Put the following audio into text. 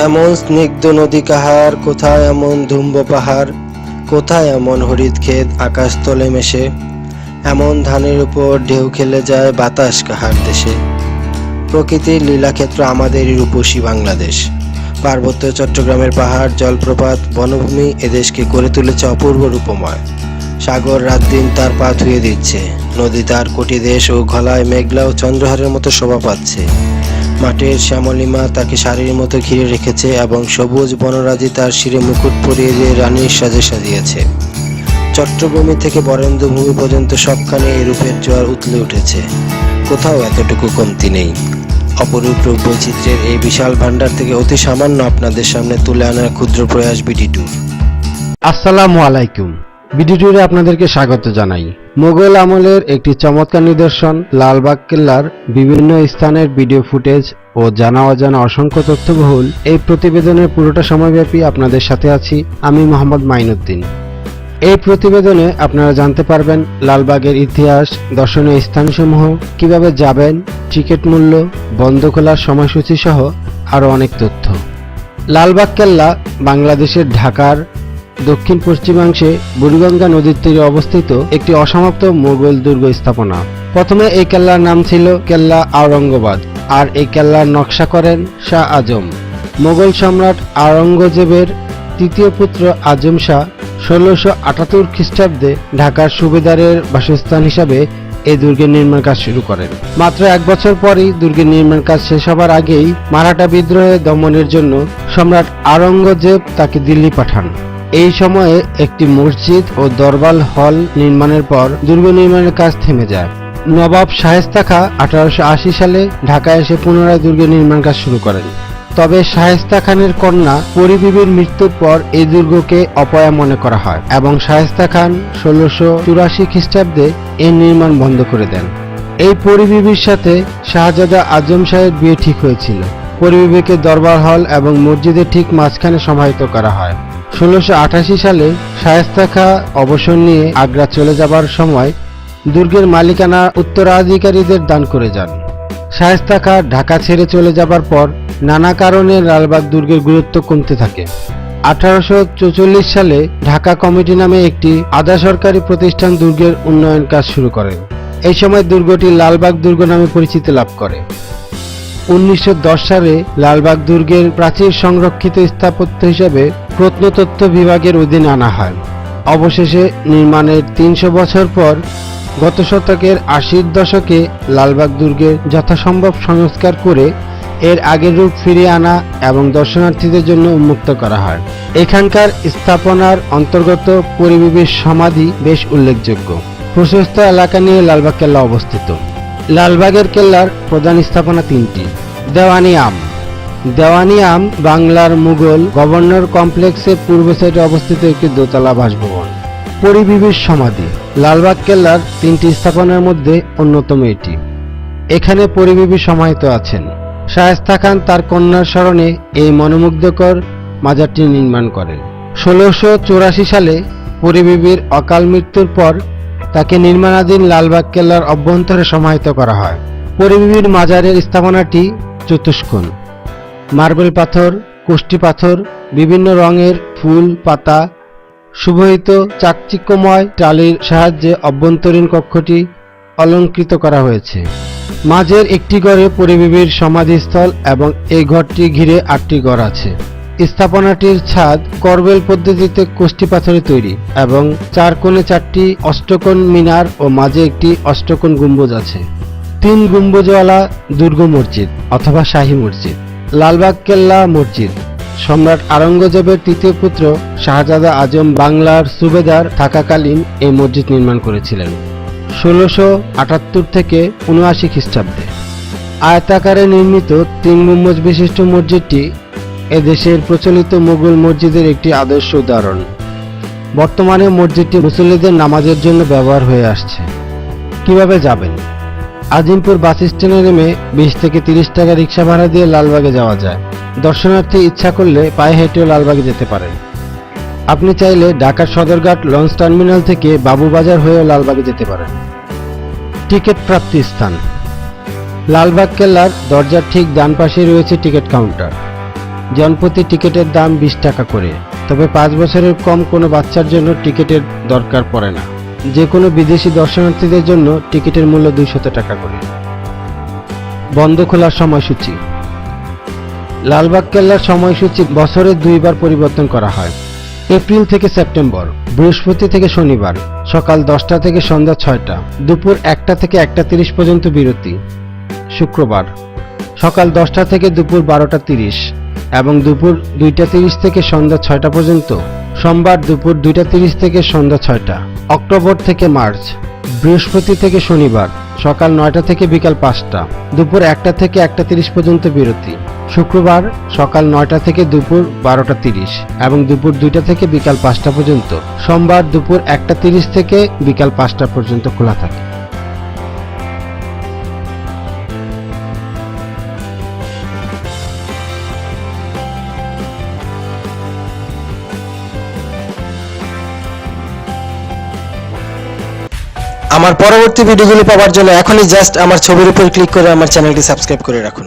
এমন স্নিগ্ধ নদী কাহার, কোথায় এমন ধুম্ব পাহাড়, কোথায় এমন হরিৎ ক্ষেত আকাশ তলে মেশে, এমন ধানের উপর ঢেউ খেলে যায় বাতাস কাহার দেশে। প্রকৃতির লীলাক্ষেত্র আমাদেরই রূপসী বাংলাদেশ। পার্বত্য চট্টগ্রামের পাহাড়, জলপ্রপাত, বনভূমি এদেশকে করে তুলেছে অপূর্ব রূপময়। সাগর রাত দিন তার পা ধুয়ে দিচ্ছে, নদী তার কোটি দেশ ও গলায় মেঘলা ও চন্দ্রহারের মতো শোভা পাচ্ছে। মাটির শ্যামলিমা তাকে শাড়ির মতো ঘিরে রেখেছে এবং সবুজ বনরাজি তার শিরে মুকুট পরিয়ে দিয়ে রানীর সাজে সাজিয়েছে। চট্টভূমি থেকে বরেন্দ্র ভূমি পর্যন্ত সবখানে এই রূপের জোয়ার উথলে উঠেছে, কোথাও এতটুকু কমতি নেই। অপরূপ রূপ বৈচিত্র্যের এই বিশাল ভান্ডার থেকে অতি সামান্য আপনাদের সামনে তুলে আনার ক্ষুদ্র প্রয়াস বিডি ট্যুর। আসসালামু আলাইকুম। বিডি ট্যুরে আপনাদেরকে স্বাগত জানাই। মোগল আমলের একটি চমৎকার নিদর্শন লালবাগ কেল্লার বিভিন্ন স্থানের ভিডিও ফুটেজ ও জানা অজানা অসংখ্য তথ্যবহুল এই প্রতিবেদনের পুরোটা সময়ব্যাপী আপনাদের সাথে আছি আমি মোহাম্মদ মাইনুদ্দিন। এই প্রতিবেদনে আপনারা জানতে পারবেন লালবাগের ইতিহাস, দর্শনীয় স্থানসমূহ, কিভাবে যাবেন, টিকিট মূল্য, বন্ধ খোলার সময়সূচি সহ আরও অনেক তথ্য। লালবাগ কেল্লা বাংলাদেশের ঢাকার দক্ষিণ পশ্চিমাংশে বুড়িগঙ্গা নদীর তীরে অবস্থিত একটি অসমাপ্ত মোগল দুর্গ স্থাপনা। প্রথমে এই কেল্লার নাম ছিল কেল্লা আওরঙ্গাবাদ, আর এই কেল্লার নকশা করেন শাহ আজম। মোগল সম্রাট আওরঙ্গজেবের তৃতীয় পুত্র আজম শাহ 1678 খ্রিস্টাব্দে ঢাকার সুবেদারের বাসস্থান হিসাবে এই দুর্গের নির্মাণ কাজ শুরু করেন। মাত্র এক বছর পরই দুর্গের নির্মাণ কাজ শেষ হবার আগেই মারাঠা বিদ্রোহে দমনের জন্য সম্রাট আওরঙ্গজেব তাকে দিল্লি পাঠান। এই সময়ে একটি মসজিদ ও দরবার হল নির্মাণের পর দুর্গ নির্মাণের কাজ থেমে যায়। নবাব শায়েস্তা খাঁ 1880 সালে ঢাকায় এসে পুনরায় দুর্গের নির্মাণ কাজ শুরু করেন। তবে শায়েস্তা খানের কন্যা পরী বিবির মৃত্যুর পর এই দুর্গকে অপয়া মনে করা হয় এবং শায়েস্তা খান 1684 খ্রিস্টাব্দে এর নির্মাণ বন্ধ করে দেন। এই পরী বিবির সাথে শাহজাদা আজম শাহের বিয়ে ঠিক হয়েছিল। পরী বিবিকে দরবার হল এবং মসজিদের ঠিক মাঝখানে সমাহিত করা হয়। 1688 সালে শায়েস্তা খাঁ অবসর নিয়ে আগ্রা চলে যাবার সময় দুর্গের মালিকানা উত্তরাধিকারীদের দান করে যান। শায়েস্তা খাঁ ঢাকা ছেড়ে চলে যাবার পর নানা কারণে লালবাগ দুর্গের গুরুত্ব কমতে থাকে। 1844 সালে ঢাকা কমিটি নামে একটি আধা সরকারি প্রতিষ্ঠান দুর্গের উন্নয়ন কাজ শুরু করে। এই সময় দুর্গটি লালবাগ দুর্গ নামে পরিচিতি লাভ করে। 1910 সালে লালবাগ দুর্গের প্রাচীর সংরক্ষিত স্থাপত্য হিসেবে প্রত্নতত্ত্ব বিভাগের অধীনে আনা হয়। অবশেষে নির্মাণের 300 বছর পর গত শতকের 80-র দশকে লালবাগ দুর্গের যথাসম্ভব সংস্কার করে এর আগের রূপ ফিরিয়ে আনা এবং দর্শনার্থীদের জন্য উন্মুক্ত করা হয়। এখানকার স্থাপনার অন্তর্গত পরী বিবির সমাধি বেশ উল্লেখযোগ্য। প্রশস্ত এলাকা নিয়ে লালবাগ কেল্লা অবস্থিত। লালবাগের কেল্লার প্রধান স্থাপনা তিনটি। দেওয়ানি আম। দেওয়ানি আম বাংলার মুঘল গভর্নর কমপ্লেক্সের পূর্ব সাইডে অবস্থিত একটি দোতলা বাসভবন। পরী বিবির সমাধি লালবাগ কেল্লার তিনটি স্থাপনার মধ্যে অন্যতম এটি। এখানে পরী বিবি সমাহিত আছেন। শায়েস্তা খান তার কন্যার স্মরণে এই মনোমুগ্ধকর মাজারটি নির্মাণ করেন। 1684 সালে পরী বিবির অকাল মৃত্যুর পর তাকে নির্মাণাধীন লালবাগ কেল্লার অভ্যন্তরে সমাহিত করা হয়। পরী বিবির মাজারের স্থাপনাটি চতুষ্কোণ। মার্বেল পাথর, কোষ্ঠী পাথর, বিভিন্ন রঙের ফুল পাতা সুবহিত চাকচিক্যময় টালির সাহায্যে অভ্যন্তরীণ কক্ষটি অলঙ্কৃত করা হয়েছে। মাঝের একটি ঘরে পরী বিবির সমাধিস্থল এবং এই ঘরটি ঘিরে 8টি ঘর আছে। স্থাপনাটির ছাদ করবেল পদ্ধতিতে কোষ্ঠী পাথরে তৈরি এবং 4 কোণে 4টি অষ্টকোণ মিনার ও মাঝে একটি অষ্টকোণ গম্বুজ আছে। 3 গম্বুজওয়ালা দুর্গ মসজিদ অথবা শাহী মসজিদ। লালবাগ কেল্লা মসজিদ সম্রাট আওরঙ্গজেবের তৃতীয় পুত্র শাহজাদা আজম বাংলার সুবেদার থাকাকালীন এই মসজিদ নির্মাণ করেছিলেন 1678 থেকে 79 খ্রিস্টাব্দে। আয়তাকারে নির্মিত 3 গম্বুজ বিশিষ্ট মসজিদটি এদেশের প্রচলিত মুঘল মসজিদের একটি আদর্শ উদাহরণ। বর্তমানে মসজিদটি মুসল্লিদের নামাজের জন্য ব্যবহার হয়ে আসছে। কিভাবে যাবেন? আজিমপুর বাস স্ট্যান্ডে নেমে 20 থেকে 30 টাকা রিক্সা ভাড়া দিয়ে লালবাগে যাওয়া যায়। দর্শনার্থী ইচ্ছা করলে পায়ে হেঁটেও লালবাগে যেতে পারেন। আপনি চাইলে ঢাকার সদরঘাট লঞ্চ টার্মিনাল থেকে বাবুবাজার হয়েও লালবাগে যেতে পারেন। টিকিট প্রাপ্তি স্থান লালবাগ কেল্লার দরজার ঠিক ডান পাশে রয়েছে টিকিট কাউন্টার। জনপ্রতি টিকিটের দাম 20 টাকা করে। তবে 5 বছরের কম কোনো বাচ্চার জন্য টিকিটের দরকার পড়ে না। যে কোনো বিদেশি দর্শনার্থীদের জন্য টিকিটের মূল্য 200 টাকা করে। বন্ধ খোলার সময়সূচি। লালবাগ কেল্লার সময়সূচি বছরে 2 বার পরিবর্তন করা হয়। এপ্রিল থেকে সেপ্টেম্বর, বৃহস্পতি থেকে শনিবার সকাল 10টা থেকে সন্ধ্যা 6টা, দুপুর 1টা থেকে 1টা 30 পর্যন্ত বিরতি। শুক্রবার সকাল 10টা থেকে দুপুর 12টা 30 এবং দুপুর 2টা 30 থেকে সন্ধ্যা 6টা পর্যন্ত। সোমবার দুপুর 2টা 30 থেকে সন্ধ্যা 6টা। অক্টোবর থেকে মার্চ, বৃহস্পতি থেকে শনিবার সকাল 9টা থেকে বিকাল 5টা, দুপুর 1টা থেকে 1টা 30 পর্যন্ত বিরতি। শুক্রবার সকাল 9টা থেকে দুপুর 12টা 30 এবং দুপুর 2টা থেকে বিকাল 5টা পর্যন্ত। সোমবার দুপুর 1টা 30 থেকে বিকাল 5টা পর্যন্ত খোলা থাকে। আমার পরবর্তী ভিডিওগুলি পাওয়ার জন্য এখনই জাস্ট আমার ছবির উপর ক্লিক করে আমার চ্যানেলটি সাবস্ক্রাইব করে রাখুন।